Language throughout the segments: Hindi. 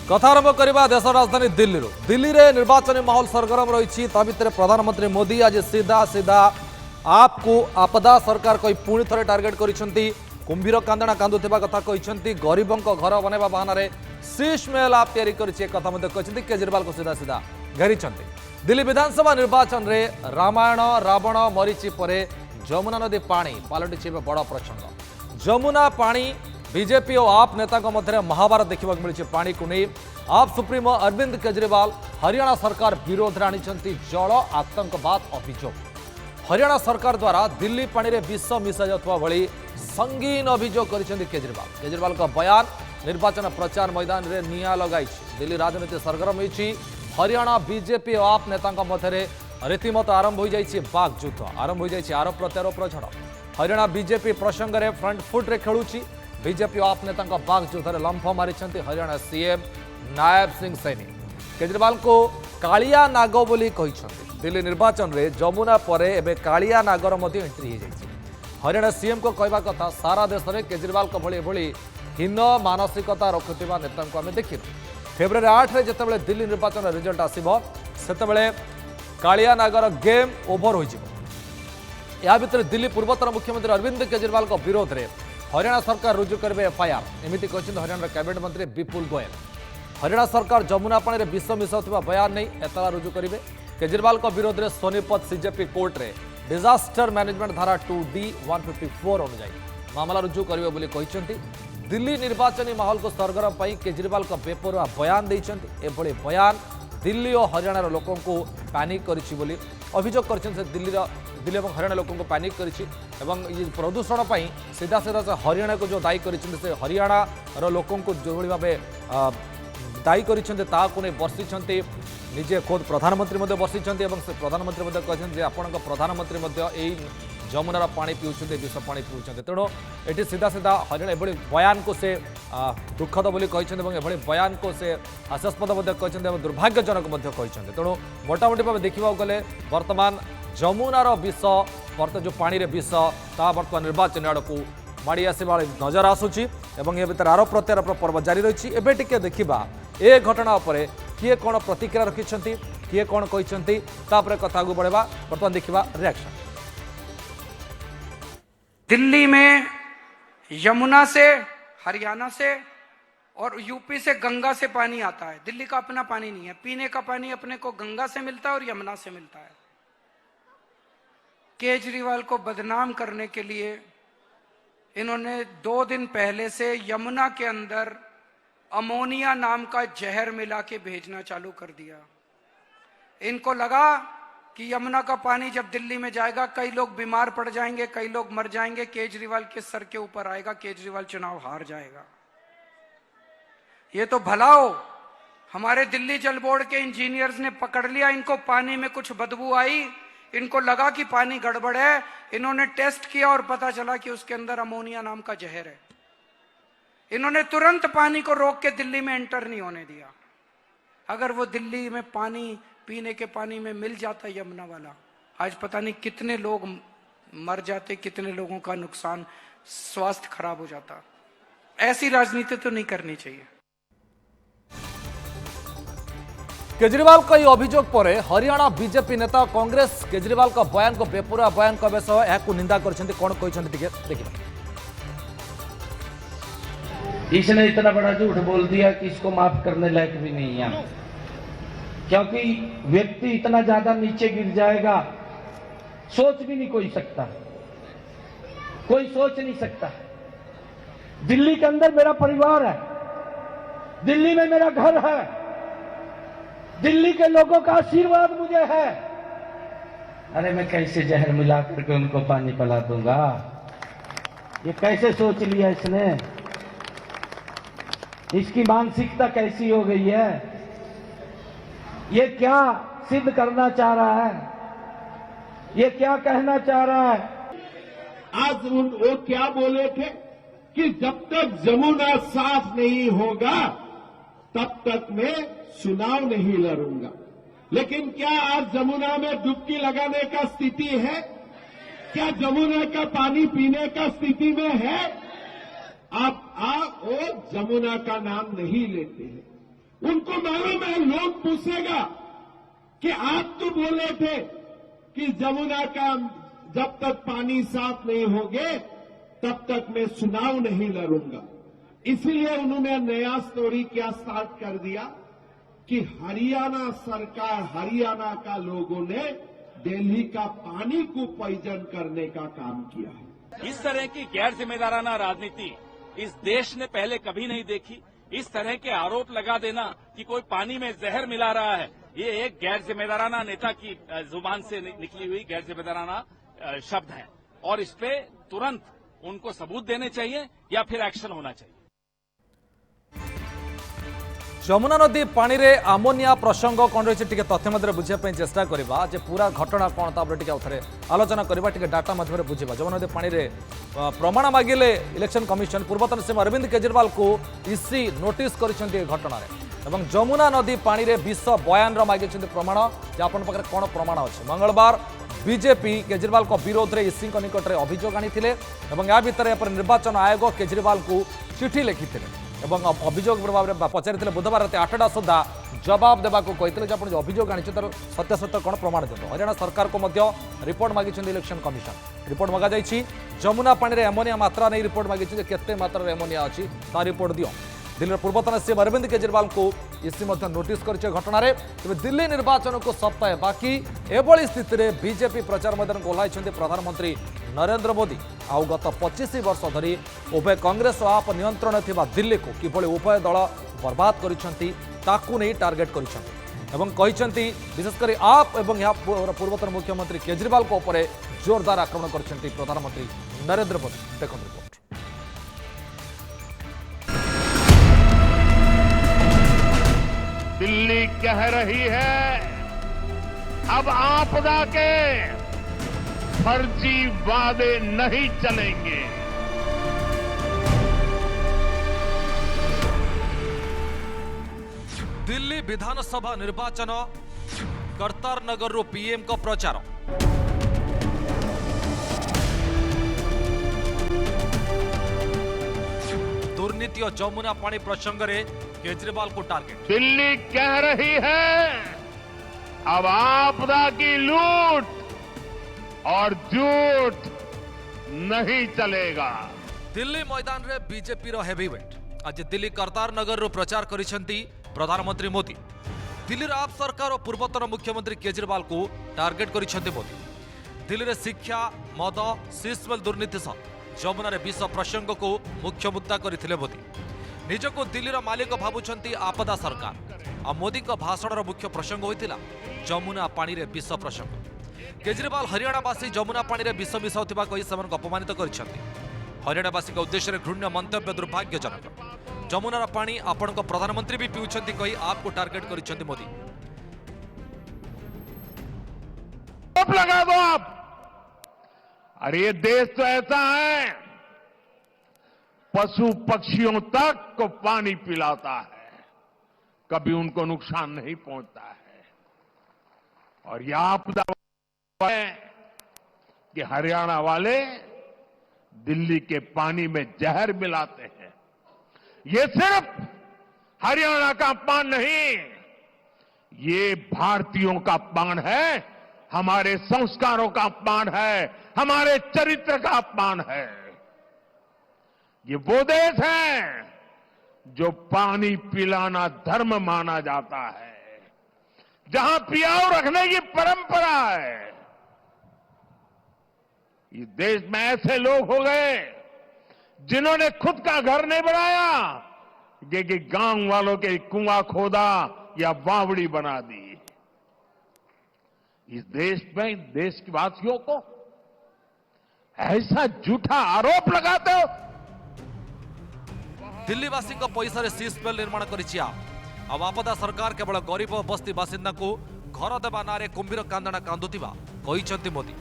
कथा आरंभ करवा देश राजधानी दिल्ली दिल्ली रे निर्वाचन माहौल सरगरम रही भितर प्रधानमंत्री मोदी आज सीधा सीधा आपको आपदा सरकार कही पुणी थे टार्गेट कर कुंभीर कांदणा कांदुवा कथा कहते गरीबों घर बनवा बहाना सीस्मेल आप कहते केजरीवाल को सीधा सीधा घेरी दिल्ली विधानसभा निर्वाचन रे रामायण रावण मरीची पर जमुना नदी पानी पलटि बड़ प्रसंग जमुना पानी बीजेपी और आप नेता मध्य महाभारत देखा मिली पानी को नहीं आप सुप्रीमो अरविंद केजरीवाल हरियाणा सरकार विरोध में आनी जल आतंकवाद अभियोग हरियाणा सरकार द्वारा दिल्ली पानी रे विष मिसा जाता भली संगीन अभियोग कर केजरीवाल का बयान निर्वाचन प्रचार मैदान रे निया लगाई दिल्ली राजनीति सरगरम होती हरियाणा बीजेपी और आप नेता मध्य रीतिमत आरंभ हो जाए बाघ युद्ध आरंभ हो जाए आरोप प्रत्यारोप झड़ हरियाणा बीजेपी प्रसंग में फ्रंट फुट रे खेलुची बीजेपी आप नेता बाघ युद्ध लंफ मारी हरियाणा सीएम नायब सिंह सैनी केजरीवाल को कालिया नाग बोली दिल्ली निर्वाचन में जमुना पर एवं कालिया नागर एंट्री हो जाए हरियाणा सीएम को कहवा कथा सारा देश में केजरीवाल को भली हीन मानसिकता रखुवा नेता को आम देखिलु फेब्रुआरी 8 रे जितेबाला दिल्ली निर्वाचन रिजल्ट आसो से कालिया नागर गेम ओभर हो या भितर दिल्ली पूर्वतन मुख्यमंत्री अरविंद केजरीवाल को विरोध में हरियाणा सरकार रुजु करेंगे एफआईआर एमती कहते हरियाणा कैबिनेट मंत्री विपुल गोयल हरियाणा सरकार जमुना पानी में विष मिसाउवा बयान नहीं एतला रुजु करेंगे केजरीवाल को विरोध में सोनीपत सीजेपी कोर्ट रे डिजास्टर मैनेजमेंट धारा 2D 154 अनुଯାयी मामला रुजु करेंगे बोली कहते दिल्ली निर्वाचनी माहौल को सरगरम पर केजरीवाल को बेपरुआ बयान देते बयान दिल्ली और हरियाणा लोकों को पैनिक करी अभियोग कर दिल्ली और हरियाणा लोकों को पैनिक करी प्रदूषण पर सीधा सीधा से हरियाणा को जो दायी कर हरियाणा लोकों को जो भाव दायी कर बर्षि निजे खुद प्रधानमंत्री बर्षि प्रधानमंत्री कहते आपण प्रधानमंत्री जमुनार पानी पीछे विष पानी पीछे तेणु ये सीधा सीधा हरियाणा एभली बयान को से दुखद बोली कहते बयान को से हास्यास्पद कहते दुर्भाग्यजनक कहते तेणु मोटामोटी भाव देखा गले बर्तमान जमुनार विष जो पानी रे विष ता बर्तमान निर्वाचन आड़ को माड़ी आसवा नजर आसूची ये भितर आरोप प्रत्यारोप पर्व जारी रही एवं टिके देखा ए घटना उपर किए कौन प्रतिक्रिया रखिंट किए कौन कहते कथा को बढ़ेगा बर्तमान देखा रिएक्शन दिल्ली में यमुना से हरियाणा से और यूपी से गंगा से पानी आता है दिल्ली का अपना पानी नहीं है पीने का पानी अपने को गंगा से मिलता है और यमुना से मिलता है केजरीवाल को बदनाम करने के लिए इन्होंने 2 दिन पहले से यमुना के अंदर अमोनिया नाम का जहर मिला के भेजना चालू कर दिया इनको लगा कि यमुना का पानी जब दिल्ली में जाएगा कई लोग बीमार पड़ जाएंगे कई लोग मर जाएंगे केजरीवाल के सर के ऊपर आएगा केजरीवाल चुनाव हार जाएगा ये तो भला हो हमारे दिल्ली जल बोर्ड के इंजीनियर्स ने पकड़ लिया इनको पानी में कुछ बदबू आई इनको लगा कि पानी गड़बड़ है इन्होंने टेस्ट किया और पता चला कि उसके अंदर अमोनिया नाम का जहर है इन्होंने तुरंत पानी को रोक के दिल्ली में एंटर नहीं होने दिया अगर वो दिल्ली में पानी पीने के पानी में मिल जाता यमुना वाला आज पता नहीं कितने लोग मर जाते कितने लोगों का नुकसान स्वास्थ्य खराब हो जाता ऐसी राजनीति तो नहीं करनी चाहिए केजरीवाल का अभियोग पर हरियाणा बीजेपी नेता कांग्रेस केजरीवाल का बयान को बेपरुआ बयान कहने सह निंदा कर कौन देखिए इसने इतना बड़ा झूठ बोल दिया कि इसको माफ करने लायक भी नहीं है क्योंकि व्यक्ति इतना ज्यादा नीचे गिर जाएगा सोच भी नहीं कोई सकता कोई सोच नहीं सकता दिल्ली के अंदर मेरा परिवार है दिल्ली में मेरा घर है दिल्ली के लोगों का आशीर्वाद मुझे है अरे मैं कैसे जहर मिला करके उनको पानी पिला दूंगा ये कैसे सोच लिया इसने इसकी मानसिकता कैसी हो गई है ये क्या सिद्ध करना चाह रहा है ये क्या कहना चाह रहा है आज वो क्या बोले थे कि जब तक जमुना साफ नहीं होगा तब तक मैं चुनाव नहीं लड़ूंगा लेकिन क्या आज जमुना में डुबकी लगाने का स्थिति है क्या जमुना का पानी पीने का स्थिति में है आप वो जमुना का नाम नहीं लेते हैं उनको मालूम है, लोग पूछेगा कि आप तो बोले थे कि जमुना का जब तक पानी साफ नहीं होगे तब तक मैं चुनाव नहीं लड़ूंगा। इसलिए उन्होंने नया स्टोरी क्या स्टार्ट कर दिया कि हरियाणा सरकार, हरियाणा का लोगों ने दिल्ली का पानी को पॉइजन करने का काम किया है। इस तरह की गैर जिम्मेदाराना राजनीति इस देश ने पहले कभी नहीं देखी। इस तरह के आरोप लगा देना कि कोई पानी में जहर मिला रहा है, ये एक गैर जिम्मेदाराना नेता की जुबान से निकली हुई गैर जिम्मेदाराना शब्द है और इस पे तुरंत उनको सबूत देने चाहिए या फिर एक्शन होना चाहिए। যমুনা নদী পানিরে আমোনিয়া প্রসঙ্গ কোণ রয়েছে টিকে তথ্য মধ্যে বুঝিয়া চেষ্টা করা যে পুরা ঘটনা কোণ তাপরে টিকে আউথরে আলোচনা করা টিকে ডাটা মাধ্যমে বুঝা। যমুনা নদী পানিরে প্রমাণ মাগিলে ইলেকশন কমিশন পূর্বতন সিএম অরবিন্দ কেজরিওয়াল को ইসি নোটিস করেছেন এই ঘটনার এবং যমুনা নদী পানিরে বিষ বয়ানর মাগিছেন প্রমাণ যে আপনার পাখে কোণ প্রমাণ আছে। মঙ্গলবার বিজেপি কেজরিওয়াল বিরোধ में ইসি নিকটরে অভিযোগ আনিলে এবং এ ভিতরে নির্বাচন আয়োগ কেজরিওয়াল চিঠি লিখিলে এবং অভিযোগ ভাবে পচারিলে বুধবার রাতে 8টা সুদ্ধা জবাব দেওয়া কইলে যে আপনার অভিযোগ আনিছে তার সত্যাসত্য কোণ প্রমাণ দিও। হরিয়াଣା সরকার রিপোর্ট মাগিছেন ইলেকশন কমিশন। রিপোর্ট মগা যাই যমুনা পানি এমোনিয়া মাত্রা नहीं রিপোর্ট মাগিছে যে কেতে মাত্রার এমোনিয়া আছে তা রিপোর্ট দিও। দিল্লীর পূর্বতন CM Arvind Kejriwal EC notice করেছে ঘটনার। তবে দিল্লী নির্বাচন को সপ্তাহে বাকি এভাবে স্থিতি বিজেপি প্রচার ময়দান ওহ্লাইছেন প্রধানমন্ত্রী नरेंद्र मोदी। आउ गत 25 वर्ष धरी उभय कांग्रेस और आप नियंत्रण थिबा दिल्ली को किभली उभय दल बर्बाद करिसेंती ताकू नहीं टार्गेट करिसेंती एवं कहिसेंती विशेषकर आप एवं यहाँ पूर्वतन मुख्यमंत्री केजरीवाल को ऊपर जोरदार आक्रमण करिसेंती प्रधानमंत्री नरेंद्र मोदी। देखो रिपोर्ट। दिल्ली कह रही है अब आपदा के फर्जी वादे नहीं चलेंगे। दिल्ली विधानसभा निर्वाचन कर्तारनगर रो पीएम को प्रचार। दुर्नीति और जमुना पानी प्रसंग में केजरीवाल को टारगेट। दिल्ली कह रही है अब आपदा की लूट और झूठ नहीं चलेगा। दिल्ली मैदान रे बीजेपी रो हेवीवेट आज दिल्ली कर्तारनगर रो प्रचार करिसेंती प्रधानमंत्री मोदी। दिल्ली रो आप सरकार और पूर्वतन मुख्यमंत्री केजरीवाल को टार्गेट करिसेंती मोदी। दिल्ली रे शिक्षा मद सीस्मेल दुर्नीति सह जमुना रे विष प्रसंग को मुख्य मुद्दा करथिले मोदी। निजको दिल्ली रो मालिक भाबुछंती आपदा सरकार आ मोदी को भाषण रो मुख्य प्रसंग होइतिला जमुना पानी रे विष प्रसंग। केजरीवाल हरियाणावासी जमुना पानी रे विष मिसाउथिबा कहि सेमानक अपमानित करिसेंती। हरियाणावासी का उद्देश्य घृण्य मंतव्य दुर्भाग्यजनक। जमुनार पानी आपण को प्रधानमंत्री भी पीउछंती कहि आपको टार्गेट करिसेंती मोदी। लगा दो आप। अरे ये देश तो ऐसा है पशु पक्षियों तक को पानी पिलाता है, कभी उनको नुकसान नहीं पहुंचता है। और यह आपदा है कि हरियाणा वाले दिल्ली के पानी में जहर मिलाते हैं। ये सिर्फ हरियाणा का अपमान नहीं, ये भारतीयों का अपमान है, हमारे संस्कारों का अपमान है, हमारे चरित्र का अपमान है। ये वो देश है जो पानी पिलाना धर्म माना जाता है, जहां पियाऊ रखने की परंपरा है। इस देश में ऐसे लोग हो गए जिन्होंने खुद का घर नहीं बनाया, कि गांव वालों के कुआं खोदा या बावड़ी बना दी। इस देश में देश के वासियों को ऐसा झूठा आरोप लगाते हो। दिल्लीवासी पैसा रे सीस्पेल निर्माण करिछि अब आपदा सरकार केवल गरीब बस्ती बासिंदा को घर देवा नारे कुंभीर कांदना कांदुथिबा कहिसेंती मोदी।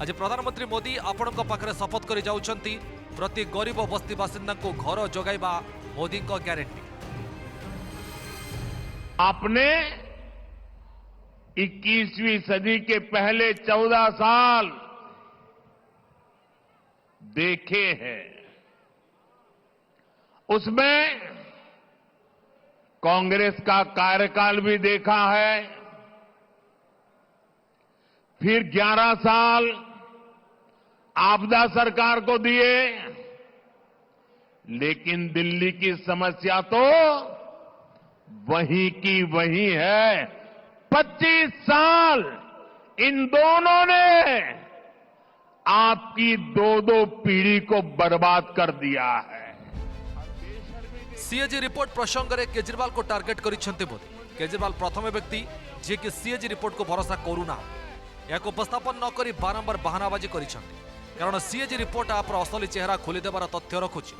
आज प्रधानमंत्री मोदी आपण पाखरे शपथ कर जाउछंती प्रति गरीब बस्ती बासिंदा को घर जोगाइबा मोदी को गारंटी। आपने 21वीं सदी के पहले 14 साल देखे हैं। उसमें कांग्रेस का कार्यकाल भी देखा है, फिर 11 साल आपदा सरकार को दिए, लेकिन दिल्ली की समस्या तो वही की वही है। 25 साल इन दोनों ने आपकी दो पीढ़ी को बर्बाद कर दिया है। सीएजी रिपोर्ट प्रसंग में केजरीवाल को टार्गेट करिसेंती मोदी। केजरीवाल प्रथम व्यक्ति जे कि सीएजी रिपोर्ट को भरोसा करूना या उपस्थापन न करी बारंबार बहानाबाजी करिसेंती, कारण सीएजी रिपोर्ट आप असली चेहरा खोलीदेवार तथ्य रखुଛି।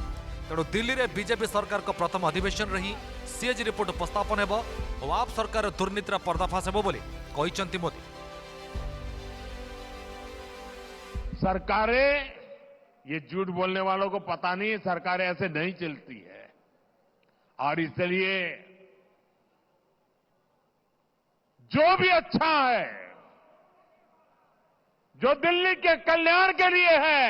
तेणु दिल्ली में बीजेपी सरकार को प्रथम अधिवेशन रही सीएजी रिपोर्ट उपस्थापन हेब और आप सरकार दुर्नीतिर पर्दाफाश हेब बोली कहिसेंती मोदी। सरकारें, ये झूठ बोलने वालों को पता नहीं है, सरकारें ऐसे नहीं चलती है। और इसलिए जो भी अच्छा है, जो दिल्ली के कल्याण के लिए है,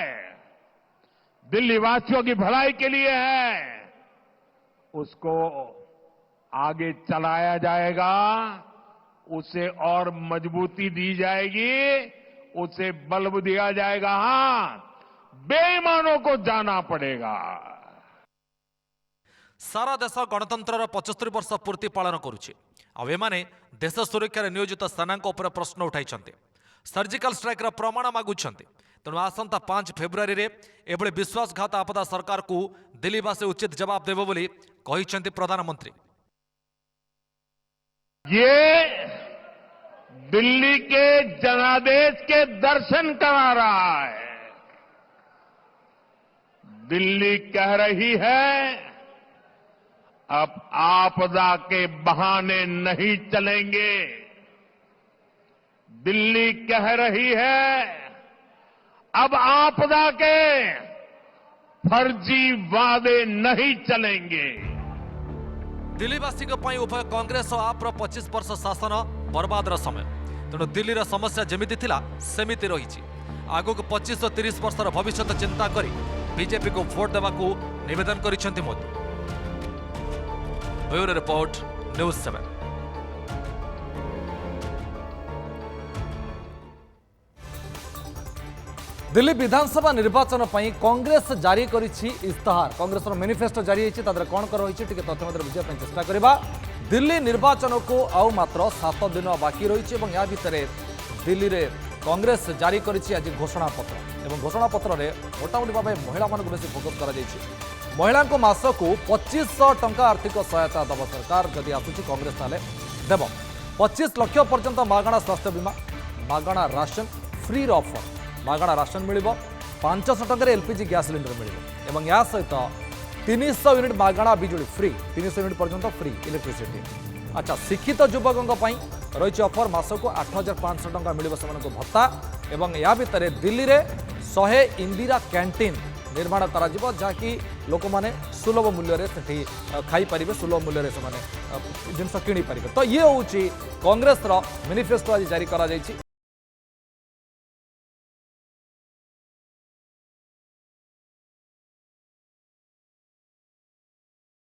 दिल्ली वासियों की भलाई के लिए है, उसको आगे चलाया जाएगा, उसे और मजबूती दी जाएगी, उसे बल दिया जाएगा। हां, बेईमानों को जाना पड़ेगा। सारा देश गणतंत्र 75 वर्ष पूर्ति पालन करुछि। एमाने देश सुरक्षा नियोजित सेनांक उपर प्रश्न उठाई सर्जिकल स्ट्राइक प्रमाण मागुंट। तेणु आसंता 5 फेब्रुआरी रे एभली विश्वासघात आपदा सरकार को दिल्लीवासी उचित जवाब देव बोली कहिसेंती प्रधानमंत्री। ये दिल्ली के जनादेश के दर्शन करा रहा है। दिल्ली कह रही है अब आपदा के बहाने नहीं चलेंगे। दिल्ली कह रही है अब आपदा के फर्जी वादे नहीं चलेंगे। दिल्लीवासी उभय कांग्रेस और आप 25 वर्ष शासन बर्बाद समय। तेणु दिल्ली समस्या जमिति थिला सेमिति रही। आगक 25 और 30 वर्षर भविष्य चिंता करी बीजेपी को भोट देवा निवेदन करिसेंती Modi. Bureau report, news 7। Delhi विधानसभा निर्वाचन पर कांग्रेस जारी करिछि इस्ताहार। कांग्रेस मैनिफेस्टो जारी होइछि, तादर कोन कर होइछि टिके तथ्य मध्य बुझिया ପାଇଁ चेष्टा करबा। दिल्ली निर्वाचन को आउ मात्र 7 दिन बाकी रही और या भितर दिल्ली रे कांग्रेस जारी करिछि आज घोषणा पत्र। एवं घोषणा पत्र रे मोटामोटी भाव महिला मानक बेसी फोकस करा जाइछि। महिला को मासकू 2500 टंका आर्थिक सहायता दब सरकार। जदि आसुछि कांग्रेस ताले देव 25 लाख पर्यंत मागणा स्वास्थ्य बीमा, मागणा राशन, फ्री ऑफर मागणा राशन मिल 500 टंकार एलपीजी गैस सिलिंडर मिल और या सहित 300 यूनिट मागणा बिजुली फ्री, 300 यूनिट पर्यंत फ्री इलेक्ट्रिसिटी। अच्छा, शिक्षित युवकों रही ऑफर मासकू 8500 टंका मिल भत्ता। और या भितर दिल्ली रे 100 इंदिरा कैंटीन निर्माण करा जिवो, जहाँकि लोक माने सुलभ मूल्य से खाई पारिबे, सुलभ मूल्य से जिनस किणी पारिबे। तो ये हूँ कांग्रेस मैनिफेस्टो आज जारी करा जायछि।